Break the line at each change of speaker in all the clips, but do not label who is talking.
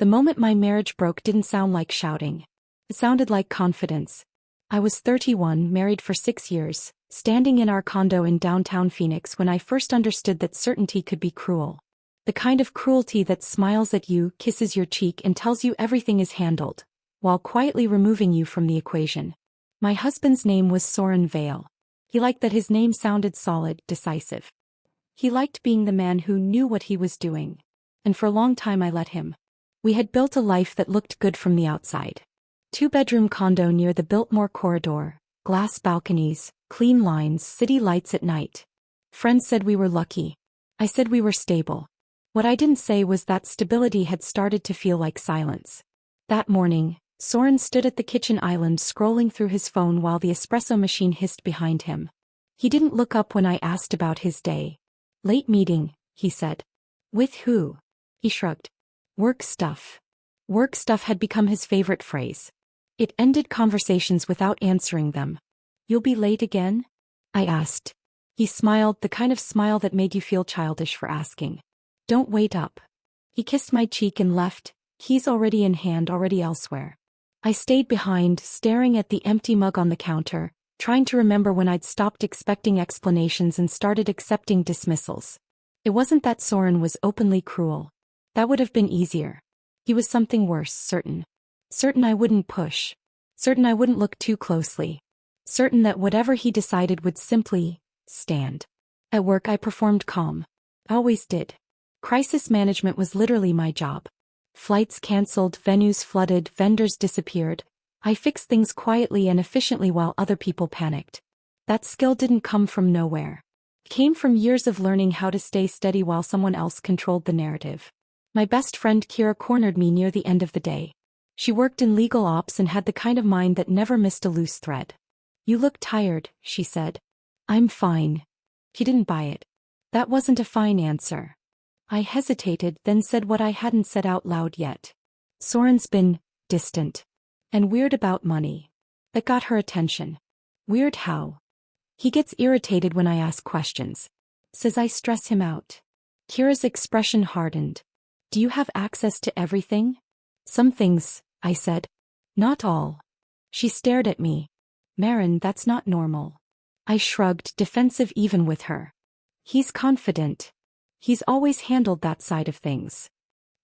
The moment my marriage broke didn't sound like shouting. It sounded like confidence. I was 31, married for 6 years, standing in our condo in downtown Phoenix when I first understood that certainty could be cruel. The kind of cruelty that smiles at you, kisses your cheek and tells you everything is handled, while quietly removing you from the equation. My husband's name was Soren Vale. He liked that his name sounded solid, decisive. He liked being the man who knew what he was doing. And for a long time I let him. We had built a life that looked good from the outside. 2-bedroom condo near the Biltmore corridor, glass balconies, clean lines, city lights at night. Friends said we were lucky. I said we were stable. What I didn't say was that stability had started to feel like silence. That morning, Soren stood at the kitchen island scrolling through his phone while the espresso machine hissed behind him. He didn't look up when I asked about his day. Late meeting, he said. With who? He shrugged. Work stuff. Work stuff had become his favorite phrase. It ended conversations without answering them. You'll be late again? I asked. He smiled, the kind of smile that made you feel childish for asking. Don't wait up. He kissed my cheek and left, keys already in hand, already elsewhere. I stayed behind, staring at the empty mug on the counter, trying to remember when I'd stopped expecting explanations and started accepting dismissals. It wasn't that Soren was openly cruel. That would have been easier. He was something worse, certain. Certain I wouldn't push. Certain I wouldn't look too closely. Certain that whatever he decided would simply stand. At work I performed calm. Always did. Crisis management was literally my job. Flights canceled, venues flooded, vendors disappeared. I fixed things quietly and efficiently while other people panicked. That skill didn't come from nowhere. It came from years of learning how to stay steady while someone else controlled the narrative. My best friend Kira cornered me near the end of the day. She worked in legal ops and had the kind of mind that never missed a loose thread. You look tired, she said. I'm fine. He didn't buy it. That wasn't a fine answer. I hesitated, then said what I hadn't said out loud yet. Soren's been distant and weird about money. That got her attention. Weird how? He gets irritated when I ask questions. Says I stress him out. Kira's expression hardened. Do you have access to everything? Some things, I said. Not all. She stared at me. Marin, that's not normal. I shrugged, defensive even with her. He's confident. He's always handled that side of things.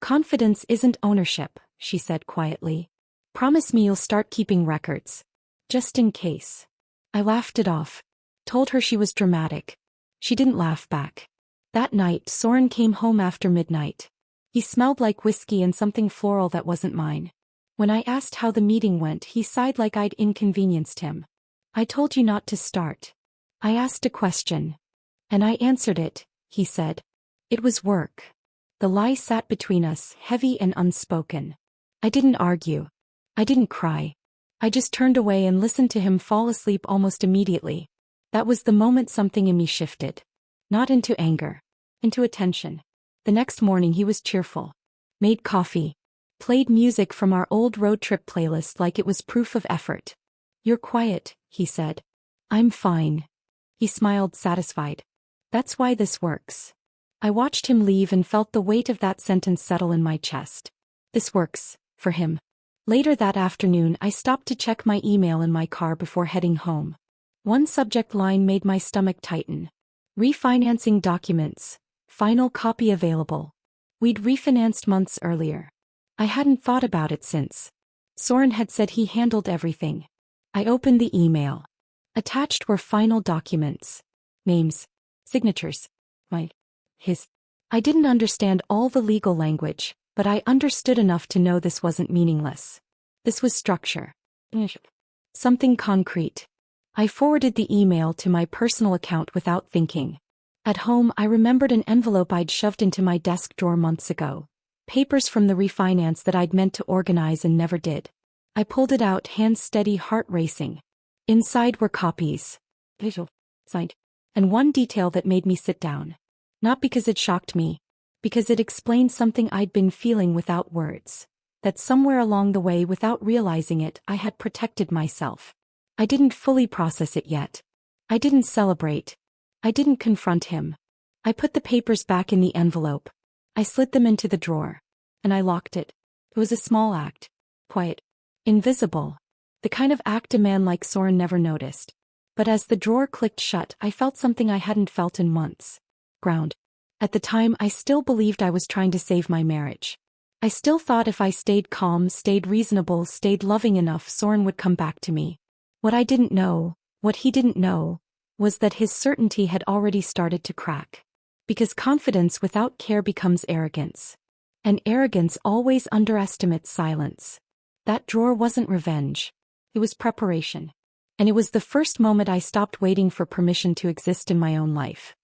Confidence isn't ownership, she said quietly. Promise me you'll start keeping records. Just in case. I laughed it off. Told her she was dramatic. She didn't laugh back. That night, Soren came home after midnight. He smelled like whiskey and something floral that wasn't mine. When I asked how the meeting went, he sighed like I'd inconvenienced him. I told you not to start. I asked a question. And I answered it, he said. It was work. The lie sat between us, heavy and unspoken. I didn't argue. I didn't cry. I just turned away and listened to him fall asleep almost immediately. That was the moment something in me shifted. Not into anger. Into attention. The next morning he was cheerful. Made coffee. Played music from our old road trip playlist like it was proof of effort. You're quiet, he said. I'm fine. He smiled, satisfied. That's why this works. I watched him leave and felt the weight of that sentence settle in my chest. This works, for him. Later that afternoon I stopped to check my email in my car before heading home. One subject line made my stomach tighten. Refinancing documents. Final copy available. We'd refinanced months earlier. I hadn't thought about it since. Soren had said he handled everything. I opened the email. Attached were final documents. Names. Signatures. His. I didn't understand all the legal language, but I understood enough to know this wasn't meaningless. This was structure. Something concrete. I forwarded the email to my personal account without thinking. At home I remembered an envelope I'd shoved into my desk drawer months ago. Papers from the refinance that I'd meant to organize and never did. I pulled it out, hands steady, heart racing. Inside were copies. Signed. And one detail that made me sit down. Not because it shocked me. Because it explained something I'd been feeling without words. That somewhere along the way, without realizing it, I had protected myself. I didn't fully process it yet. I didn't celebrate. I didn't confront him. I put the papers back in the envelope. I slid them into the drawer. And I locked it. It was a small act. Quiet. Invisible. The kind of act a man like Soren never noticed. But as the drawer clicked shut, I felt something I hadn't felt in months. Ground. At the time, I still believed I was trying to save my marriage. I still thought if I stayed calm, stayed reasonable, stayed loving enough, Soren would come back to me. What I didn't know, what he didn't know, was that his certainty had already started to crack. Because confidence without care becomes arrogance. And arrogance always underestimates silence. That drawer wasn't revenge. It was preparation. And it was the first moment I stopped waiting for permission to exist in my own life.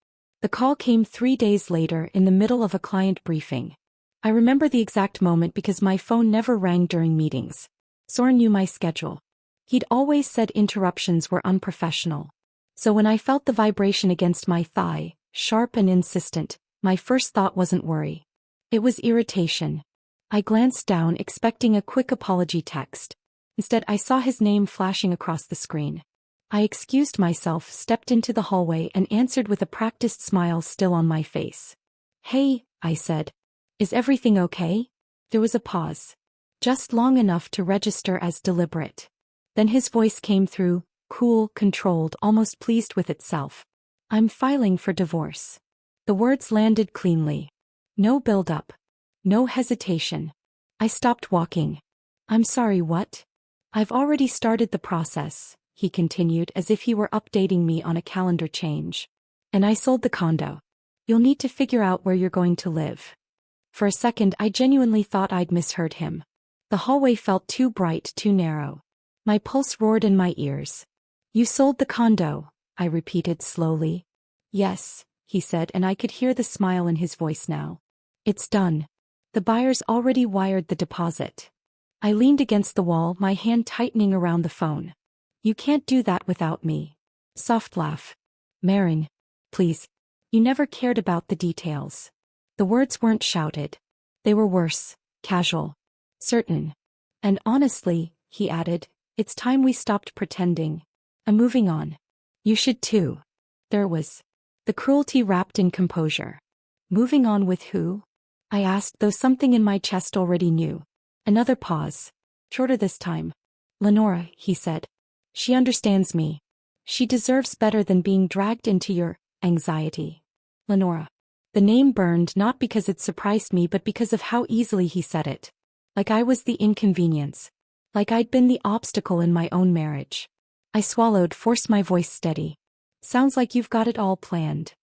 The call came 3 days later in the middle of a client briefing. I remember the exact moment because my phone never rang during meetings. Soren knew my schedule. He'd always said interruptions were unprofessional. So when I felt the vibration against my thigh, sharp and insistent, my first thought wasn't worry. It was irritation. I glanced down expecting a quick apology text. Instead, I saw his name flashing across the screen. I excused myself, stepped into the hallway, and answered with a practiced smile still on my face. "Hey," I said. "Is everything okay?" There was a pause. Just long enough to register as deliberate. Then his voice came through, cool, controlled, almost pleased with itself. "I'm filing for divorce." The words landed cleanly. No build-up. No hesitation. I stopped walking. "I'm sorry, what?" "I've already started the process," he continued as if he were updating me on a calendar change. "And I sold the condo. You'll need to figure out where you're going to live." For a second, I genuinely thought I'd misheard him. The hallway felt too bright, too narrow. My pulse roared in my ears. "You sold the condo," I repeated slowly. "Yes," he said, and I could hear the smile in his voice now. "It's done. The buyer's already wired the deposit." I leaned against the wall, my hand tightening around the phone. "You can't do that without me." Soft laugh. "Maren, please. You never cared about the details." The words weren't shouted. They were worse, casual, certain. "And honestly," he added, "it's time we stopped pretending. I'm moving on. You should too." There was the cruelty wrapped in composure. Moving on with who? I asked, though something in my chest already knew. Another pause. Shorter this time. "Lenora," he said. "She understands me. She deserves better than being dragged into your anxiety." Lenora. The name burned not because it surprised me but because of how easily he said it. Like I was the inconvenience. Like I'd been the obstacle in my own marriage. I swallowed, forced my voice steady. "Sounds like you've got it all planned."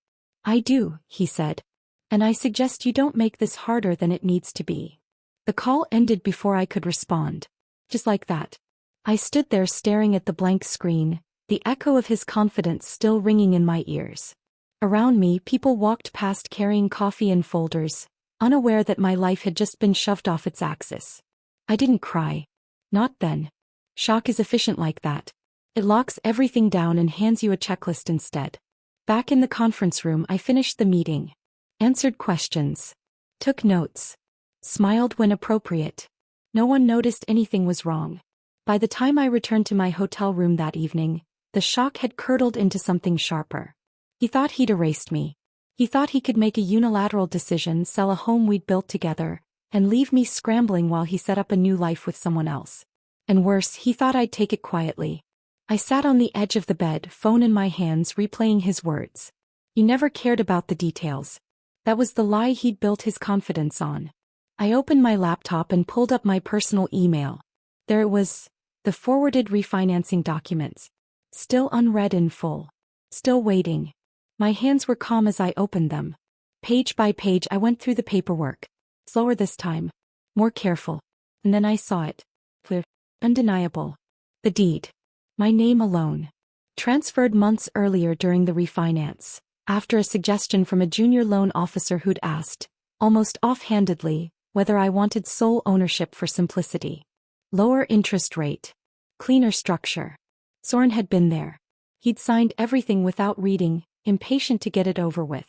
"I do," he said. "And I suggest you don't make this harder than it needs to be." The call ended before I could respond. Just like that. I stood there staring at the blank screen, the echo of his confidence still ringing in my ears. Around me, people walked past carrying coffee and folders, unaware that my life had just been shoved off its axis. I didn't cry. Not then. Shock is efficient like that. It locks everything down and hands you a checklist instead. Back in the conference room, I finished the meeting. Answered questions. Took notes. Smiled when appropriate. No one noticed anything was wrong. By the time I returned to my hotel room that evening, the shock had curdled into something sharper. He thought he'd erased me. He thought he could make a unilateral decision, sell a home we'd built together, and leave me scrambling while he set up a new life with someone else. And worse, he thought I'd take it quietly. I sat on the edge of the bed, phone in my hands, replaying his words. "You never cared about the details." That was the lie he'd built his confidence on. I opened my laptop and pulled up my personal email. There it was, the forwarded refinancing documents. Still unread in full. Still waiting. My hands were calm as I opened them. Page by page I went through the paperwork. Slower this time. More careful. And then I saw it. Clear. Undeniable. The deed. My name alone. Transferred months earlier during the refinance, after a suggestion from a junior loan officer who'd asked, almost offhandedly, whether I wanted sole ownership for simplicity. Lower interest rate. Cleaner structure. Soren had been there. He'd signed everything without reading, impatient to get it over with.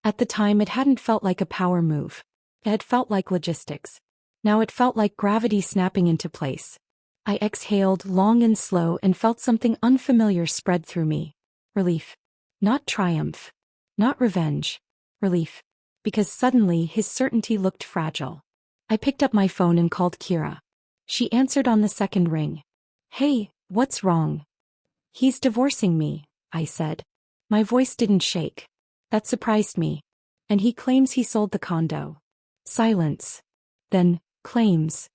At the time it hadn't felt like a power move. It had felt like logistics. Now it felt like gravity snapping into place. I exhaled long and slow and felt something unfamiliar spread through me. Relief. Not triumph. Not revenge. Relief. Because suddenly his certainty looked fragile. I picked up my phone and called Kira. She answered on the second ring. Hey, what's wrong? He's divorcing me, I said. My voice didn't shake. That surprised me. And he claims he sold the condo. Silence. Then, claims.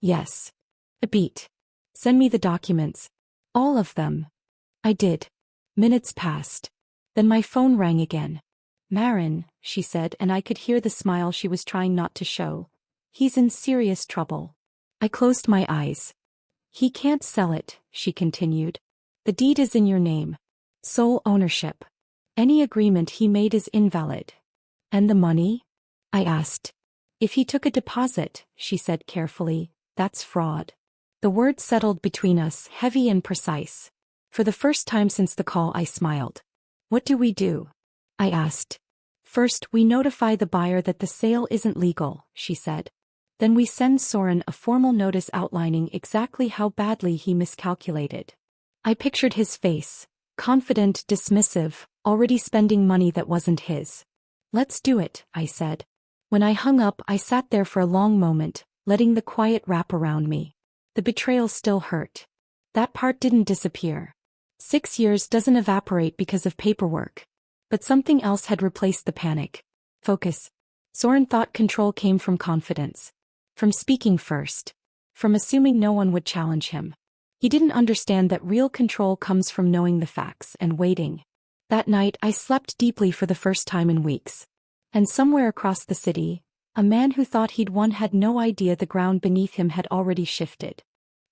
Yes. A beat. Send me the documents. All of them. I did. Minutes passed. Then my phone rang again. Marin, she said, and I could hear the smile she was trying not to show. He's in serious trouble. I closed my eyes. He can't sell it, she continued. The deed is in your name. Sole ownership. Any agreement he made is invalid. And the money? I asked. If he took a deposit, she said carefully, that's fraud. The words settled between us, heavy and precise. For the first time since the call, I smiled. What do we do? I asked. First, we notify the buyer that the sale isn't legal, she said. Then we send Soren a formal notice outlining exactly how badly he miscalculated. I pictured his face, confident, dismissive, already spending money that wasn't his. Let's do it, I said. When I hung up, I sat there for a long moment, letting the quiet wrap around me. The betrayal still hurt. That part didn't disappear. 6 years doesn't evaporate because of paperwork. But something else had replaced the panic. Focus. Soren thought control came from confidence. From speaking first. From assuming no one would challenge him. He didn't understand that real control comes from knowing the facts and waiting. That night I slept deeply for the first time in weeks. And somewhere across the city, a man who thought he'd won had no idea the ground beneath him had already shifted.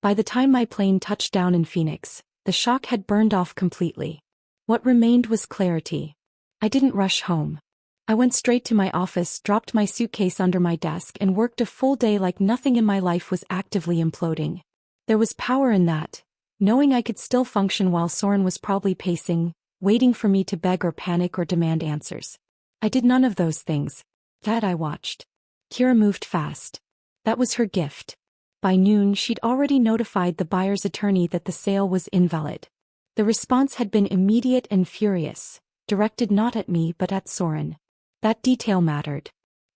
By the time my plane touched down in Phoenix, the shock had burned off completely. What remained was clarity. I didn't rush home. I went straight to my office, dropped my suitcase under my desk, and worked a full day like nothing in my life was actively imploding. There was power in that, knowing I could still function while Soren was probably pacing, waiting for me to beg or panic or demand answers. I did none of those things. That I watched. Kira moved fast. That was her gift. By noon, she'd already notified the buyer's attorney that the sale was invalid. The response had been immediate and furious, directed not at me but at Soren. That detail mattered.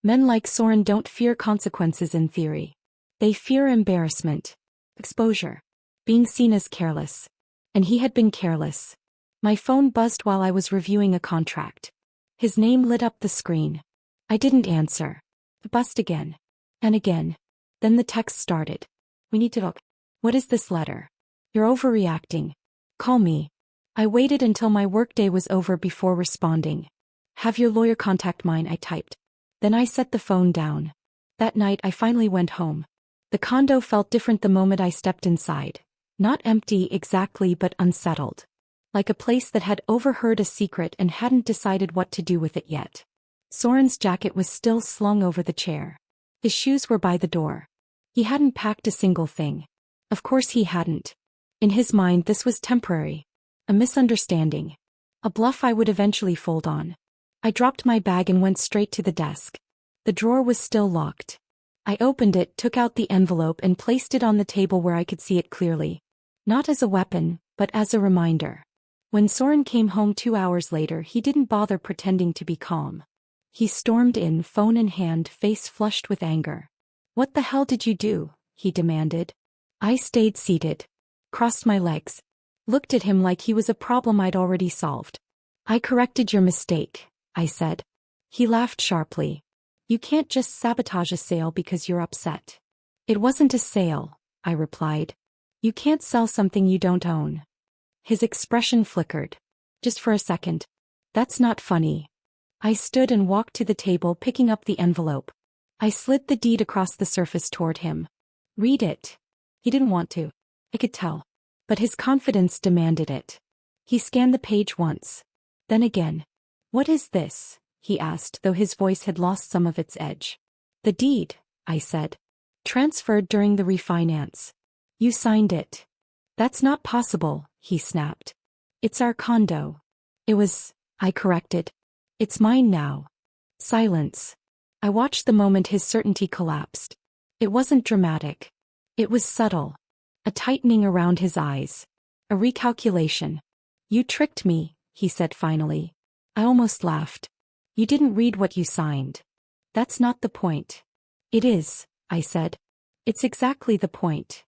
Men like Soren don't fear consequences in theory. They fear embarrassment, exposure, being seen as careless. And he had been careless. My phone buzzed while I was reviewing a contract. His name lit up the screen. I didn't answer. It buzzed again. And again. Then the text started. We need to talk. What is this letter? You're overreacting. Call me. I waited until my workday was over before responding. Have your lawyer contact mine, I typed. Then I set the phone down. That night I finally went home. The condo felt different the moment I stepped inside. Not empty exactly, but unsettled. Like a place that had overheard a secret and hadn't decided what to do with it yet. Soren's jacket was still slung over the chair. His shoes were by the door. He hadn't packed a single thing. Of course he hadn't. In his mind this was temporary. A misunderstanding. A bluff I would eventually fold on. I dropped my bag and went straight to the desk. The drawer was still locked. I opened it, took out the envelope and placed it on the table where I could see it clearly. Not as a weapon, but as a reminder. When Soren came home 2 hours later, he didn't bother pretending to be calm. He stormed in, phone in hand, face flushed with anger. What the hell did you do? He demanded. I stayed seated. Crossed my legs. Looked at him like he was a problem I'd already solved. I corrected your mistake, I said. He laughed sharply. You can't just sabotage a sale because you're upset. It wasn't a sale, I replied. You can't sell something you don't own. His expression flickered. Just for a second. That's not funny. I stood and walked to the table, picking up the envelope. I slid the deed across the surface toward him. Read it. He didn't want to. I could tell. But his confidence demanded it. He scanned the page once. Then again. What is this? He asked, though his voice had lost some of its edge. The deed, I said. Transferred during the refinance. You signed it. That's not possible, he snapped. It's our condo. It was, I corrected. It's mine now. Silence. I watched the moment his certainty collapsed. It wasn't dramatic. It was subtle. A tightening around his eyes. A recalculation. You tricked me, he said finally. I almost laughed. You didn't read what you signed. That's not the point. It is, I said. It's exactly the point.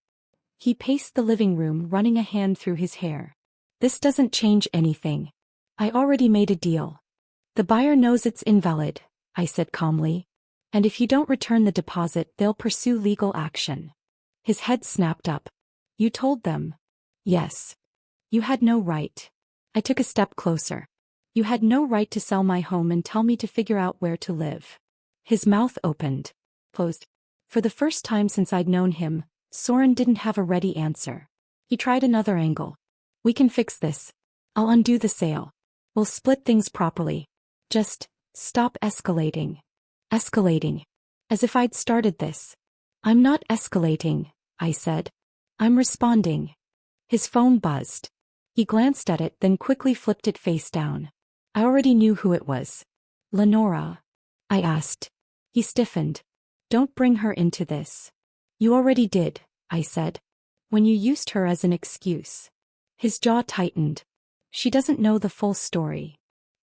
He paced the living room, running a hand through his hair. This doesn't change anything. I already made a deal. The buyer knows it's invalid, I said calmly. And if you don't return the deposit, they'll pursue legal action. His head snapped up. You told them? Yes. You had no right. I took a step closer. You had no right to sell my home and tell me to figure out where to live. His mouth opened, closed. For the first time since I'd known him, Soren didn't have a ready answer. He tried another angle. We can fix this. I'll undo the sale. We'll split things properly. Just stop escalating. Escalating. As if I'd started this. I'm not escalating, I said. I'm responding. His phone buzzed. He glanced at it, then quickly flipped it face down. I already knew who it was. Lenora? I asked. He stiffened. Don't bring her into this. You already did, I said. When you used her as an excuse. His jaw tightened. She doesn't know the full story.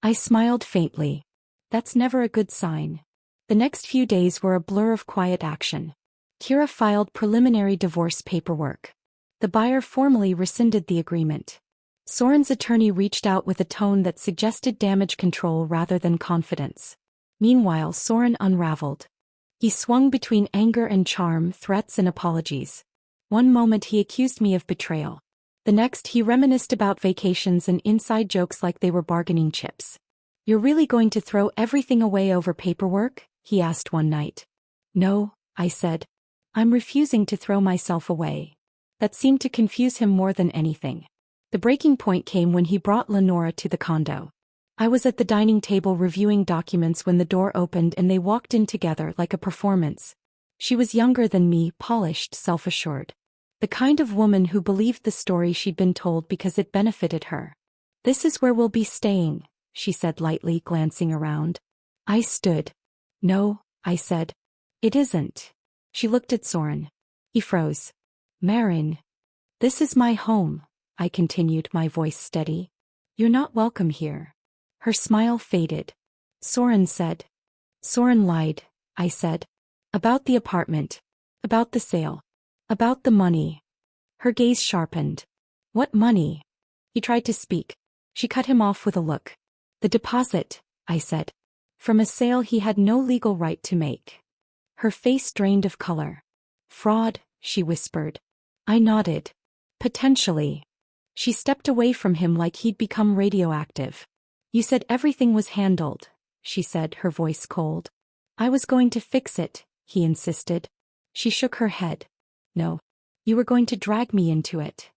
I smiled faintly. That's never a good sign. The next few days were a blur of quiet action. Kira filed preliminary divorce paperwork. The buyer formally rescinded the agreement. Soren's attorney reached out with a tone that suggested damage control rather than confidence. Meanwhile, Soren unraveled. He swung between anger and charm, threats and apologies. One moment he accused me of betrayal. The next he reminisced about vacations and inside jokes like they were bargaining chips. You're really going to throw everything away over paperwork? He asked one night. No, I said. I'm refusing to throw myself away. That seemed to confuse him more than anything. The breaking point came when he brought Lenora to the condo. I was at the dining table reviewing documents when the door opened and they walked in together like a performance. She was younger than me, polished, self-assured. The kind of woman who believed the story she'd been told because it benefited her. This is where we'll be staying, she said lightly, glancing around. I stood. No, I said. It isn't. She looked at Soren. He froze. Marin. This is my home, I continued, my voice steady. You're not welcome here. Her smile faded. Soren said. Soren lied, I said. About the apartment. About the sale. About the money. Her gaze sharpened. What money? He tried to speak. She cut him off with a look. The deposit, I said. From a sale he had no legal right to make. Her face drained of color. Fraud, she whispered. I nodded. Potentially. She stepped away from him like he'd become radioactive. You said everything was handled, she said, her voice cold. I was going to fix it, he insisted. She shook her head. No. You were going to drag me into it.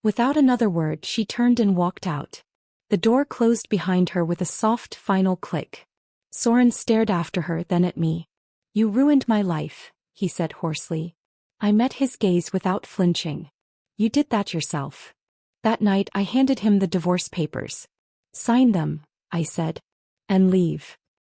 Without another word, she turned and walked out. The door closed behind her with a soft final click. Soren stared after her, then at me. You ruined my life, he said hoarsely. I met his gaze without flinching. You did that yourself. That night I handed him the divorce papers. Sign them, I said. And leave.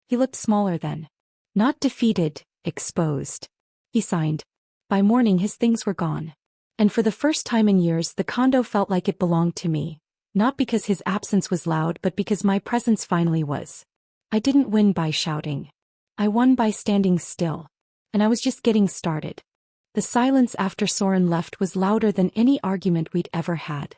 He looked smaller then. Not defeated, exposed. He signed. By morning his things were gone. And for the first time in years the condo felt like it belonged to me. Not because his absence was loud but because my presence finally was. I didn't win by shouting. I won by standing still. And I was just getting started. The silence after Soren left was louder than any argument we'd ever had.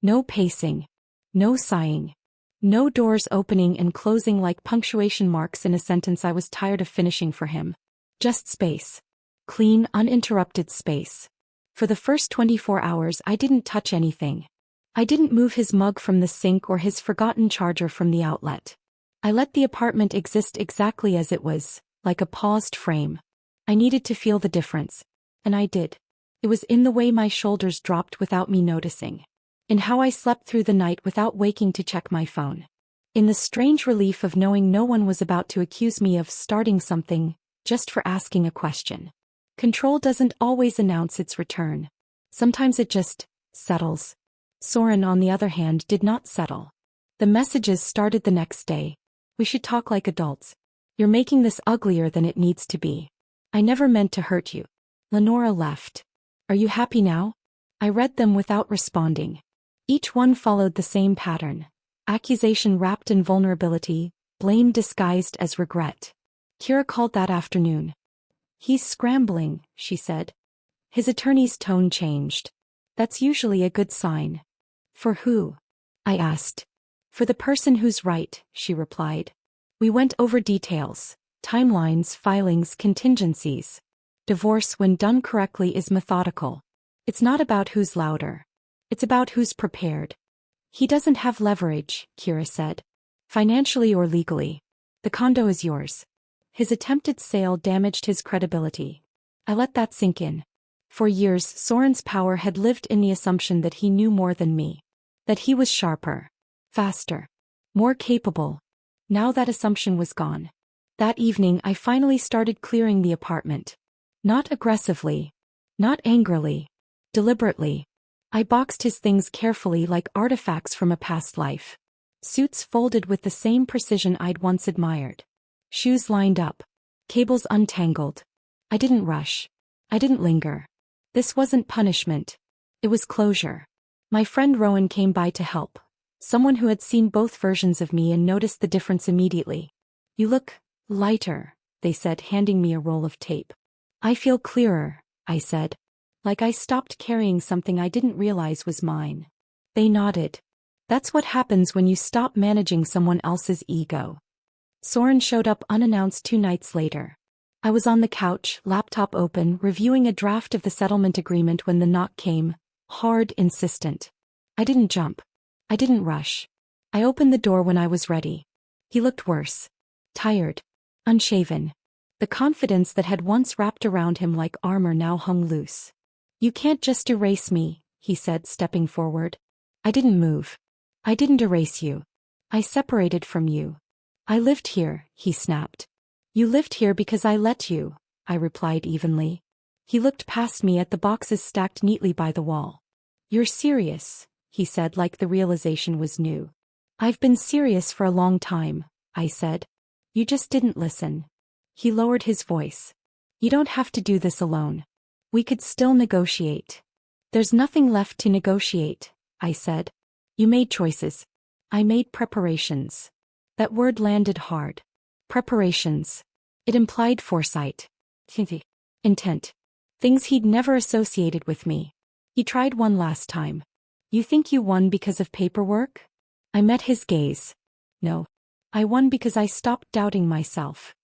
No pacing. No sighing. No doors opening and closing like punctuation marks in a sentence I was tired of finishing for him. Just space. Clean, uninterrupted space. For the first 24 hours I didn't touch anything. I didn't move his mug from the sink or his forgotten charger from the outlet. I let the apartment exist exactly as it was, like a paused frame. I needed to feel the difference. And I did. It was in the way my shoulders dropped without me noticing. In how I slept through the night without waking to check my phone. In the strange relief of knowing no one was about to accuse me of starting something, just for asking a question. Control doesn't always announce its return. Sometimes it just settles. Soren, on the other hand, did not settle. The messages started the next day. We should talk like adults. You're making this uglier than it needs to be. I never meant to hurt you. Lenora left. Are you happy now? I read them without responding. Each one followed the same pattern. Accusation wrapped in vulnerability, blame disguised as regret. Kira called that afternoon. He's scrambling, she said. His attorney's tone changed. That's usually a good sign. For who? I asked. For the person who's right, she replied. We went over details, timelines, filings, contingencies. Divorce, when done correctly, is methodical. It's not about who's louder. It's about who's prepared. He doesn't have leverage, Kira said. Financially or legally. The condo is yours. His attempted sale damaged his credibility. I let that sink in. For years, Soren's power had lived in the assumption that he knew more than me. That he was sharper. Faster. More capable. Now that assumption was gone. That evening I finally started clearing the apartment. Not aggressively. Not angrily. Deliberately. I boxed his things carefully like artifacts from a past life. Suits folded with the same precision I'd once admired. Shoes lined up. Cables untangled. I didn't rush. I didn't linger. This wasn't punishment. It was closure. My friend Rowan came by to help. Someone who had seen both versions of me and noticed the difference immediately. You look lighter, they said, handing me a roll of tape. I feel clearer, I said. Like I stopped carrying something I didn't realize was mine. They nodded. That's what happens when you stop managing someone else's ego. Soren showed up unannounced 2 nights later. I was on the couch, laptop open, reviewing a draft of the settlement agreement when the knock came, hard, insistent. I didn't jump. I didn't rush. I opened the door when I was ready. He looked worse. Tired. Unshaven. The confidence that had once wrapped around him like armor now hung loose. You can't just erase me, he said, stepping forward. I didn't move. I didn't erase you. I separated from you. I lived here, he snapped. You lived here because I let you, I replied evenly. He looked past me at the boxes stacked neatly by the wall. You're serious, he said, like the realization was new. I've been serious for a long time, I said. You just didn't listen. He lowered his voice. You don't have to do this alone. We could still negotiate. There's nothing left to negotiate, I said. You made choices. I made preparations. That word landed hard. Preparations. It implied foresight. Intent. Things he'd never associated with me. He tried one last time. You think you won because of paperwork? I met his gaze. No. I won because I stopped doubting myself.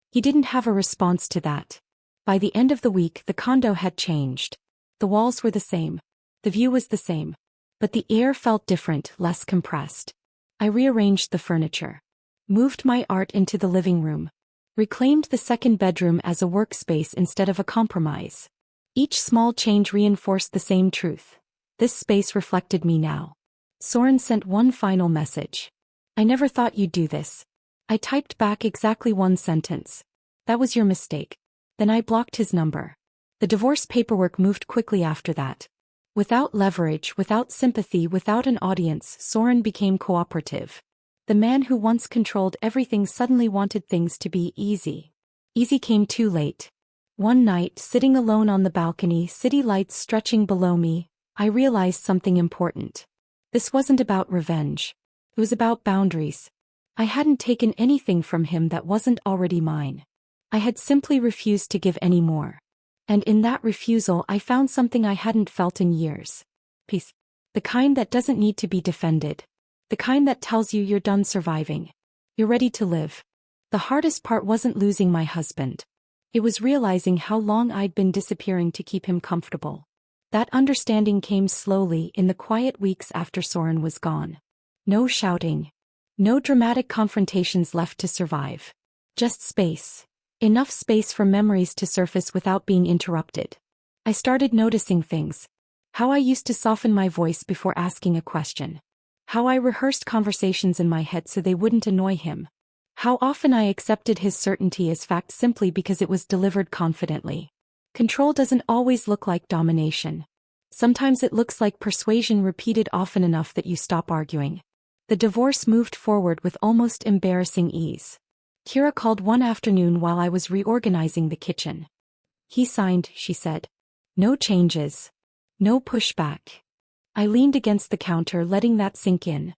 He didn't have a response to that. By the end of the week, the condo had changed. The walls were the same. The view was the same. But the air felt different, less compressed. I rearranged the furniture. Moved my art into the living room. Reclaimed the second bedroom as a workspace instead of a compromise. Each small change reinforced the same truth. This space reflected me now. Soren sent one final message. I never thought you'd do this. I typed back exactly one sentence. That was your mistake. Then I blocked his number. The divorce paperwork moved quickly after that. Without leverage, without sympathy, without an audience, Soren became cooperative. The man who once controlled everything suddenly wanted things to be easy. Easy came too late. One night, sitting alone on the balcony, city lights stretching below me, I realized something important. This wasn't about revenge. It was about boundaries. I hadn't taken anything from him that wasn't already mine. I had simply refused to give any more. And in that refusal I found something I hadn't felt in years. Peace. The kind that doesn't need to be defended. The kind that tells you you're done surviving. You're ready to live. The hardest part wasn't losing my husband. It was realizing how long I'd been disappearing to keep him comfortable. That understanding came slowly in the quiet weeks after Soren was gone. No shouting. No dramatic confrontations left to survive. Just space. Enough space for memories to surface without being interrupted. I started noticing things. How I used to soften my voice before asking a question. How I rehearsed conversations in my head so they wouldn't annoy him. How often I accepted his certainty as fact simply because it was delivered confidently. Control doesn't always look like domination. Sometimes it looks like persuasion repeated often enough that you stop arguing. The divorce moved forward with almost embarrassing ease. Kira called one afternoon while I was reorganizing the kitchen. He signed, she said. No changes. No pushback. I leaned against the counter, letting that sink in.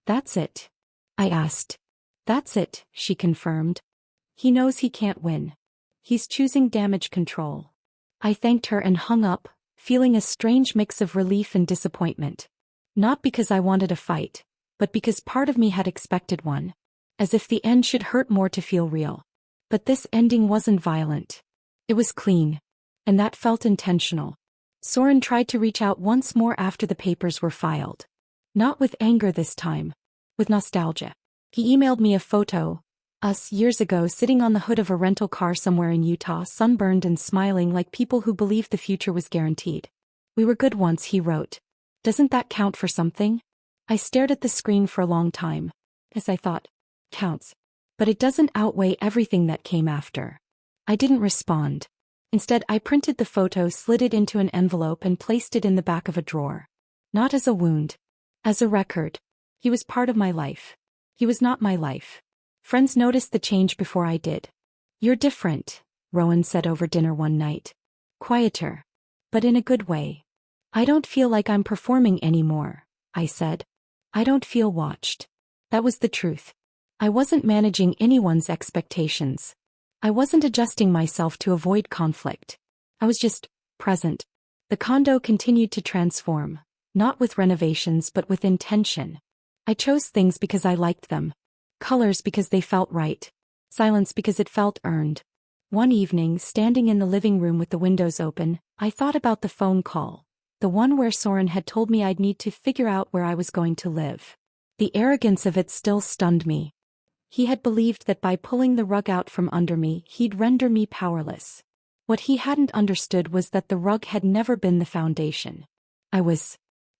That's it? I asked. That's it, she confirmed. He knows he can't win. He's choosing damage control. I thanked her and hung up, feeling a strange mix of relief and disappointment. Not because I wanted a fight, but because part of me had expected one. As if the end should hurt more to feel real. But this ending wasn't violent. It was clean. And that felt intentional. Soren tried to reach out once more after the papers were filed. Not with anger this time. With nostalgia. He emailed me a photo, us years ago sitting on the hood of a rental car somewhere in Utah, sunburned and smiling like people who believed the future was guaranteed. We were good once, he wrote. Doesn't that count for something? I stared at the screen for a long time. As I thought, counts. But it doesn't outweigh everything that came after. I didn't respond. Instead, I printed the photo, slid it into an envelope and placed it in the back of a drawer. Not as a wound. As a record. He was part of my life. He was not my life. Friends noticed the change before I did. You're different, Rowan said over dinner one night. Quieter. But in a good way. I don't feel like I'm performing anymore, I said. I don't feel watched. That was the truth. I wasn't managing anyone's expectations. I wasn't adjusting myself to avoid conflict. I was just present. The condo continued to transform, not with renovations but with intention. I chose things because I liked them. Colors because they felt right. Silence because it felt earned. One evening, standing in the living room with the windows open, I thought about the phone call. The one where Soren had told me I'd need to figure out where I was going to live. The arrogance of it still stunned me. He had believed that by pulling the rug out from under me, he'd render me powerless. What he hadn't understood was that the rug had never been the foundation.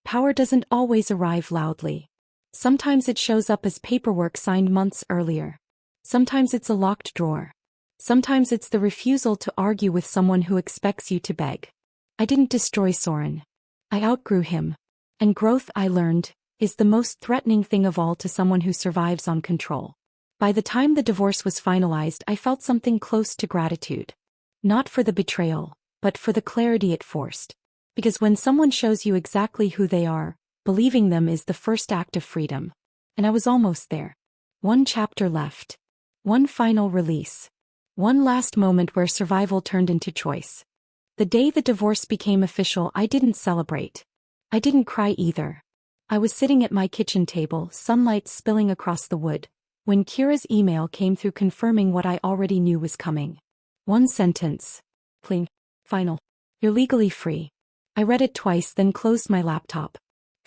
Power doesn't always arrive loudly. Sometimes it shows up as paperwork signed months earlier. Sometimes it's a locked drawer. Sometimes it's the refusal to argue with someone who expects you to beg. I didn't destroy Soren. I outgrew him. And growth, I learned, is the most threatening thing of all to someone who survives on control. By the time the divorce was finalized, I felt something close to gratitude. Not for the betrayal, but for the clarity it forced. Because when someone shows you exactly who they are, believing them is the first act of freedom. And I was almost there. One chapter left. One final release. One last moment where survival turned into choice. The day the divorce became official, I didn't celebrate. I didn't cry either. I was sitting at my kitchen table, sunlight spilling across the wood, when Kira's email came through confirming what I already knew was coming. One sentence. Pling. Final. You're legally free. I read it twice, then closed my laptop.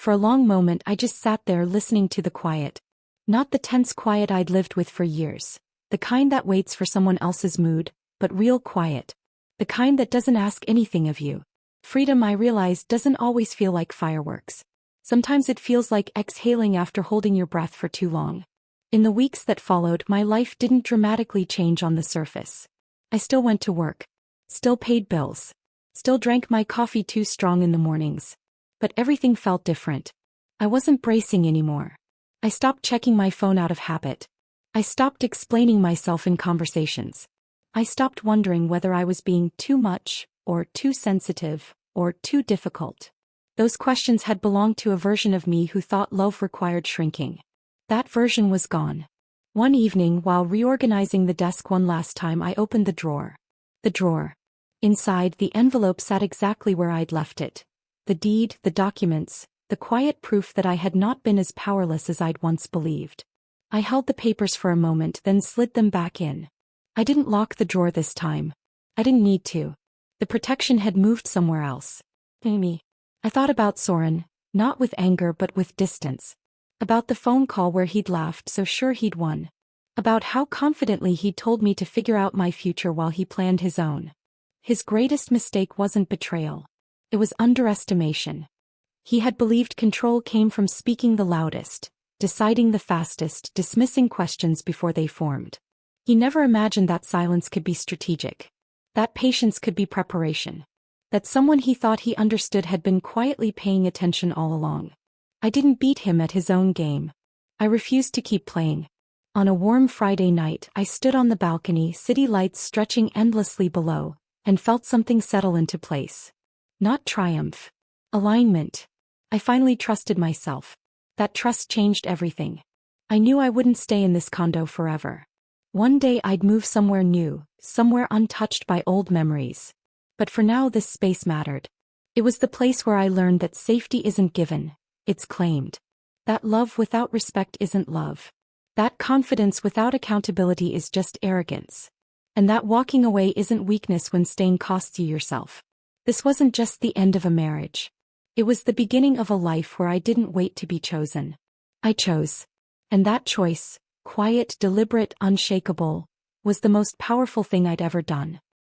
For a long moment I just sat there listening to the quiet. Not the tense quiet I'd lived with for years. The kind that waits for someone else's mood, but real quiet. The kind that doesn't ask anything of you. Freedom, I realized, doesn't always feel like fireworks. Sometimes it feels like exhaling after holding your breath for too long. In the weeks that followed, my life didn't dramatically change on the surface. I still went to work. Still paid bills. Still drank my coffee too strong in the mornings. But everything felt different. I wasn't bracing anymore. I stopped checking my phone out of habit. I stopped explaining myself in conversations. I stopped wondering whether I was being too much, or too sensitive, or too difficult. Those questions had belonged to a version of me who thought love required shrinking. That version was gone. One evening, while reorganizing the desk one last time, I opened the drawer. The drawer. Inside, the envelope sat exactly where I'd left it. The deed, the documents, the quiet proof that I had not been as powerless as I'd once believed. I held the papers for a moment, then slid them back in. I didn't lock the drawer this time. I didn't need to. The protection had moved somewhere else. Amy. I thought about Soren, not with anger but with distance. About the phone call where he'd laughed so sure he'd won. About how confidently he'd told me to figure out my future while he planned his own. His greatest mistake wasn't betrayal. It was underestimation. He had believed control came from speaking the loudest, deciding the fastest, dismissing questions before they formed. He never imagined that silence could be strategic. That patience could be preparation. That someone he thought he understood had been quietly paying attention all along. I didn't beat him at his own game. I refused to keep playing. On a warm Friday night, I stood on the balcony, city lights stretching endlessly below, and felt something settle into place. Not triumph. Alignment. I finally trusted myself. That trust changed everything. I knew I wouldn't stay in this condo forever. One day I'd move somewhere new, somewhere untouched by old memories. But for now this space mattered. It was the place where I learned that safety isn't given, it's claimed. That love without respect isn't love. That confidence without accountability is just arrogance. And that walking away isn't weakness when staying costs you yourself. This wasn't just the end of a marriage. It was the beginning of a life where I didn't wait to be chosen. I chose. And that choice, quiet, deliberate, unshakable, was the most powerful thing I'd ever done.